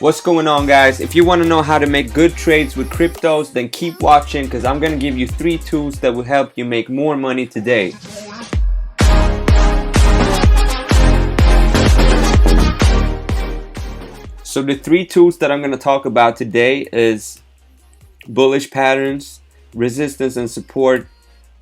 What's going on, guys? If you want to know how to make good trades with cryptos, then keep watching because I'm going to give you 3 tools that will help you make more money today. So the 3 tools that I'm going to talk about today is bullish patterns, resistance and support,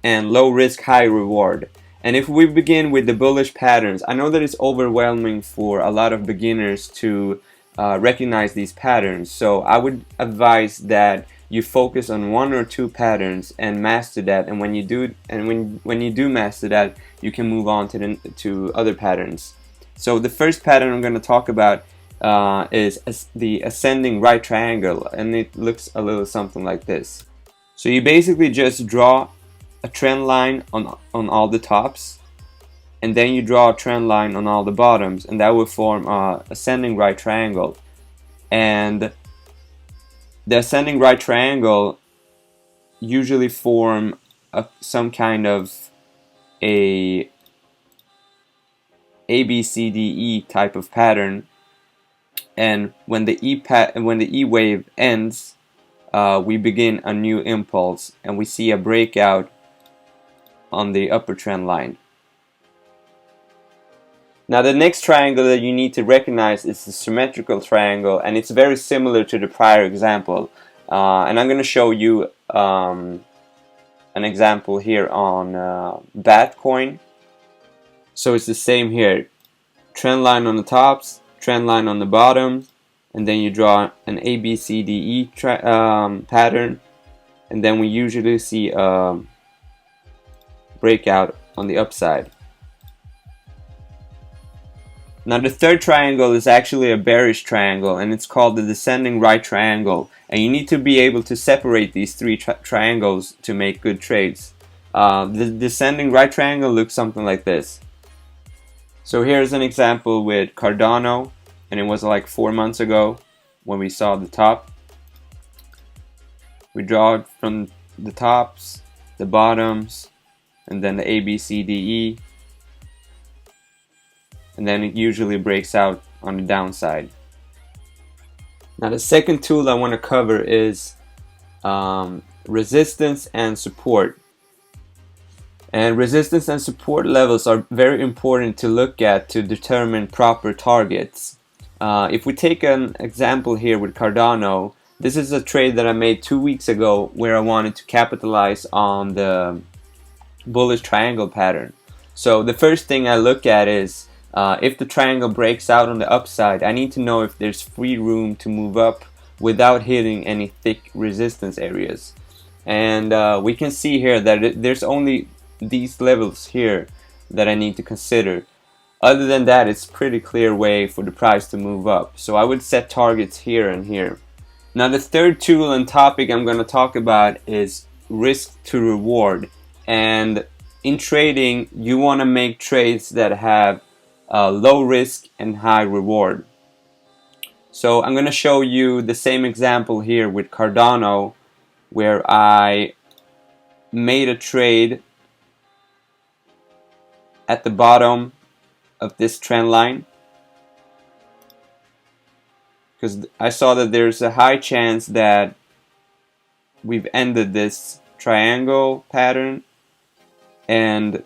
and low risk, high reward. And if we begin with the bullish patterns, I know that it's overwhelming for a lot of beginners to recognize these patterns. So I would advise that you focus on 1 or 2 patterns and master that. And when you do master that, you can move on to other patterns. So the first pattern I'm going to talk about is the ascending right triangle, and it looks a little something like this. So you basically just draw a trend line on all the tops, and then you draw a trend line on all the bottoms, and that will form a ascending right triangle. And the ascending right triangle usually form some kind of a ABCDE type of pattern. And when the E wave ends, we begin a new impulse, and we see a breakout on the upper trend line. Now the next triangle that you need to recognize is the symmetrical triangle, and it's very similar to the prior example. And I'm going to show you an example here on BAT coin. So it's the same here. Trend line on the tops, trend line on the bottom, and then you draw an ABCDE pattern, and then we usually see a breakout on the upside. Now the third triangle is actually a bearish triangle, and it's called the descending right triangle, and you need to be able to separate these 3 triangles to make good trades. The descending right triangle looks something like this. So here's an example with Cardano, and it was like 4 months ago when we saw the top. We draw it from the tops, the bottoms, and then the ABCDE, and then it usually breaks out on the downside. Now the second tool I want to cover is resistance and support. And resistance and support levels are very important to look at to determine proper targets. If we take an example here with Cardano, this is a trade that I made 2 weeks ago where I wanted to capitalize on the bullish triangle pattern. So the first thing I look at is if the triangle breaks out on the upside, I need to know if there's free room to move up without hitting any thick resistance areas. And we can see here that there's only these levels here that I need to consider. Other than that, it's pretty clear way for the price to move up. So I would set targets here and here. Now the third tool and topic I'm going to talk about is risk to reward. And in trading, you want to make trades that have low risk and high reward. So I'm going to show you the same example here with Cardano, where I made a trade at the bottom of this trend line, because I saw that there's a high chance that we've ended this triangle pattern, and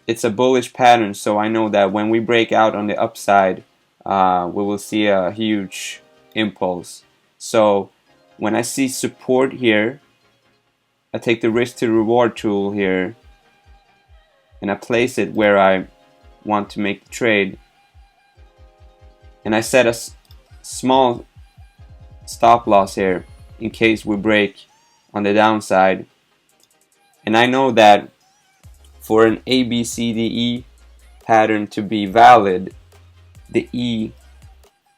it's a bullish pattern, so I know that when we break out on the upside, we will see a huge impulse. So when I see support here, I take the risk to reward tool here, and I place it where I want to make the trade, and I set a small stop loss here in case we break on the downside. And I know that for an ABCDE pattern to be valid, the E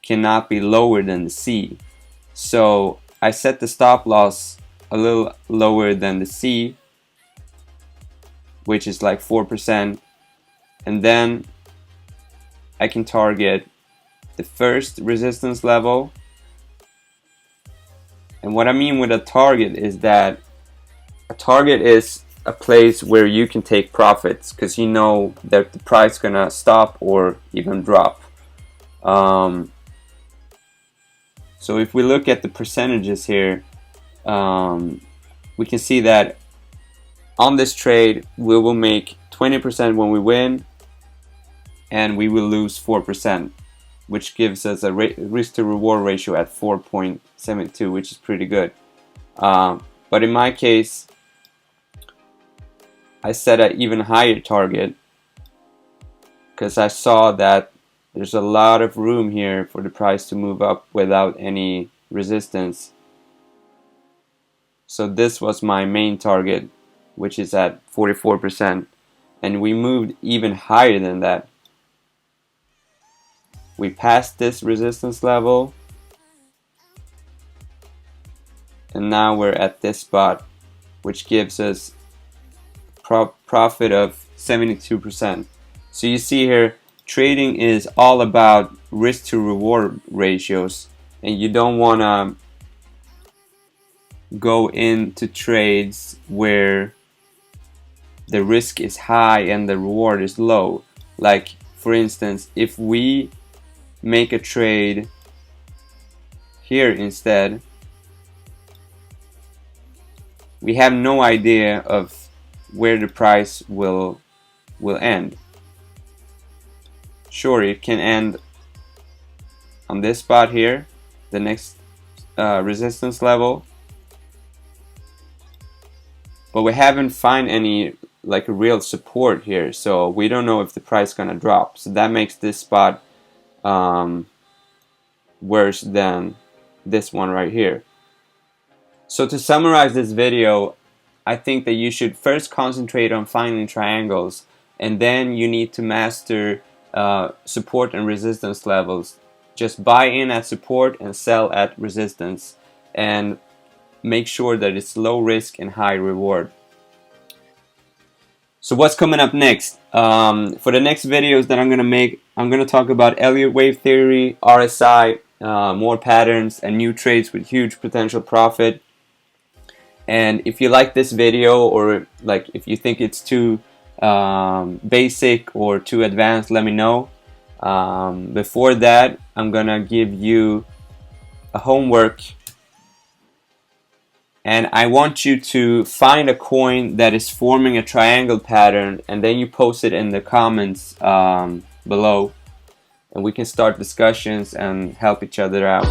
cannot be lower than the C. So I set the stop loss a little lower than the C, which is like 4%, and then I can target the first resistance level. And what I mean with a target is that a target is a place where you can take profits because you know that the price is gonna stop or even drop. So if we look at the percentages here, we can see that on this trade we will make 20% when we win, and we will lose 4%, which gives us a risk to reward ratio at 4.72, which is pretty good. But in my case, I set an even higher target because I saw that there's a lot of room here for the price to move up without any resistance. So this was my main target, which is at 44%, and we moved even higher than that. We passed this resistance level, and now we're at this spot, which gives us profit of 72%. So you see here, trading is all about risk to reward ratios, and you don't want to go into trades where the risk is high and the reward is low. Like for instance, if we make a trade here instead, we have no idea of where the price will end. Sure, it can end on this spot here, the next resistance level, but we haven't found any like a real support here, so we don't know if the price is gonna drop. So that makes this spot worse than this one right here. So to summarize this video, I think that you should first concentrate on finding triangles, and then you need to master support and resistance levels. Just buy in at support and sell at resistance, and make sure that it's low risk and high reward. So what's coming up next? For the next videos that I'm gonna make, I'm gonna talk about Elliott wave theory, RSI, more patterns, and new trades with huge potential profit. And if you like this video, or like if you think it's too basic or too advanced, let me know. Before that, I'm gonna give you a homework, and I want you to find a coin that is forming a triangle pattern, and then you post it in the comments below, and we can start discussions and help each other out.